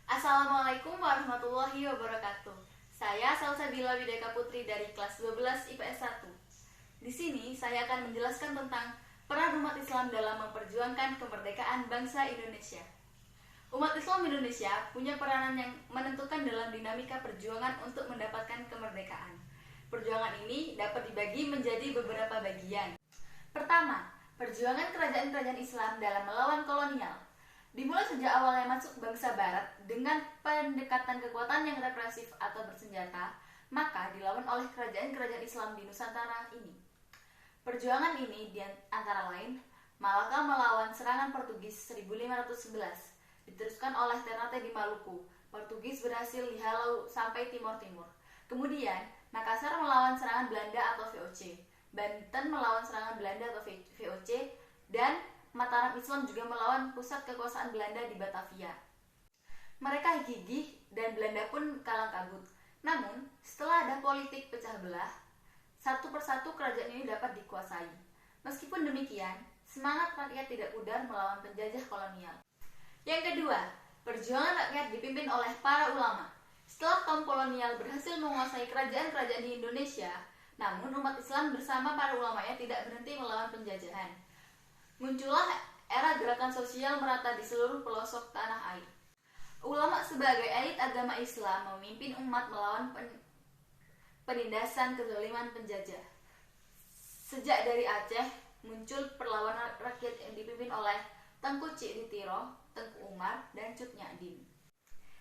Assalamualaikum warahmatullahi wabarakatuh. Saya Salsabila Wideka Putri dari kelas 12 IPS 1. Di sini saya akan menjelaskan tentang peran umat Islam dalam memperjuangkan kemerdekaan bangsa Indonesia. Umat Islam Indonesia punya peranan yang menentukan dalam dinamika perjuangan untuk mendapatkan kemerdekaan. Perjuangan ini dapat dibagi menjadi beberapa bagian. Pertama, perjuangan kerajaan-kerajaan Islam dalam melawan kolonial. Dimulai sejak awalnya masuk bangsa Barat dengan pendekatan kekuatan yang represif atau bersenjata, maka dilawan oleh kerajaan-kerajaan Islam di Nusantara ini. Perjuangan ini antara lain Malaka melawan serangan Portugis 1511, diteruskan oleh Ternate di Maluku. Portugis berhasil dihalau sampai Timur-Timur. Kemudian Makassar melawan serangan Belanda atau VOC, Banten melawan serangan Belanda atau VOC, dan Mataram Islam juga melawan pusat kekuasaan Belanda di Batavia. Mereka gigih dan Belanda pun kalang kabut. Namun, setelah ada politik pecah belah, satu persatu kerajaan ini dapat dikuasai. Meskipun demikian, semangat rakyat tidak pudar melawan penjajah kolonial. Yang kedua, perjuangan rakyat dipimpin oleh para ulama. Setelah kaum kolonial berhasil menguasai kerajaan-kerajaan di Indonesia, namun umat Islam bersama para ulamanya tidak berhenti melawan penjajahan. Muncullah era gerakan sosial merata di seluruh pelosok tanah air. Ulama sebagai elit agama Islam memimpin umat melawan penindasan kezaliman penjajah. Sejak dari Aceh muncul perlawanan rakyat yang dipimpin oleh Tengku Cik Ditiro, Tengku Umar, dan Cut Nyak-Din.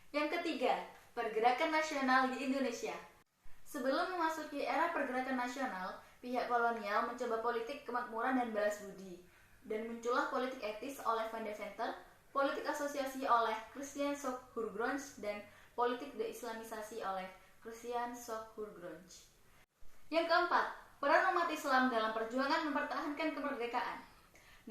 Yang ketiga, pergerakan nasional di Indonesia. Sebelum memasuki era pergerakan nasional, pihak kolonial mencoba politik kemakmuran dan balas budi. Dan muncullah politik etis oleh Van Deventer, politik asosiasi oleh Christian Schoch-Hurgronje, dan politik deislamisasi oleh Christian Schoch-Hurgronje. Yang keempat, peran umat Islam dalam perjuangan mempertahankan kemerdekaan.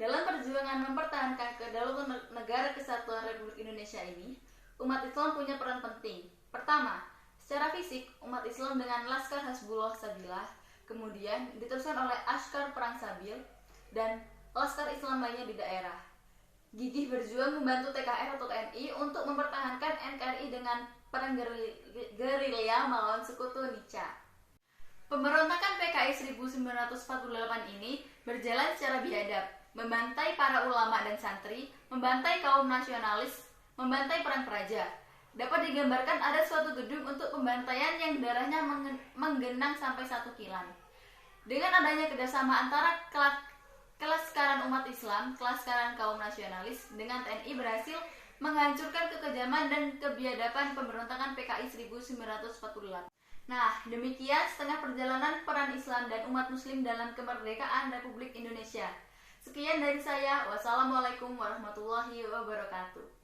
Dalam perjuangan mempertahankan kedaulatan negara kesatuan Republik Indonesia ini, umat Islam punya peran penting. Pertama, secara fisik, umat Islam dengan Laskar Hasbullah Sabilah, kemudian diteruskan oleh Askar Perang Sabil, dan Laskar Islam lainnya di daerah. Gigih berjuang membantu TKR atau TNI untuk mempertahankan NKRI dengan perang gerilya melawan sekutu Nica. Pemberontakan PKI 1948 ini berjalan secara biadab, membantai para ulama dan santri, membantai kaum nasionalis, membantai perang praja. Dapat digambarkan ada suatu gedung untuk pembantaian yang darahnya menggenang sampai 1 kilan. Dengan adanya kerjasama antara kelangkaran umat Islam, kelangkaran kaum nasionalis dengan TNI berhasil menghancurkan kekejaman dan kebiadaban pemberontakan PKI 1948. Nah, demikian setengah perjalanan peran Islam dan umat Muslim dalam kemerdekaan Republik Indonesia. Sekian dari saya. Wassalamualaikum warahmatullahi wabarakatuh.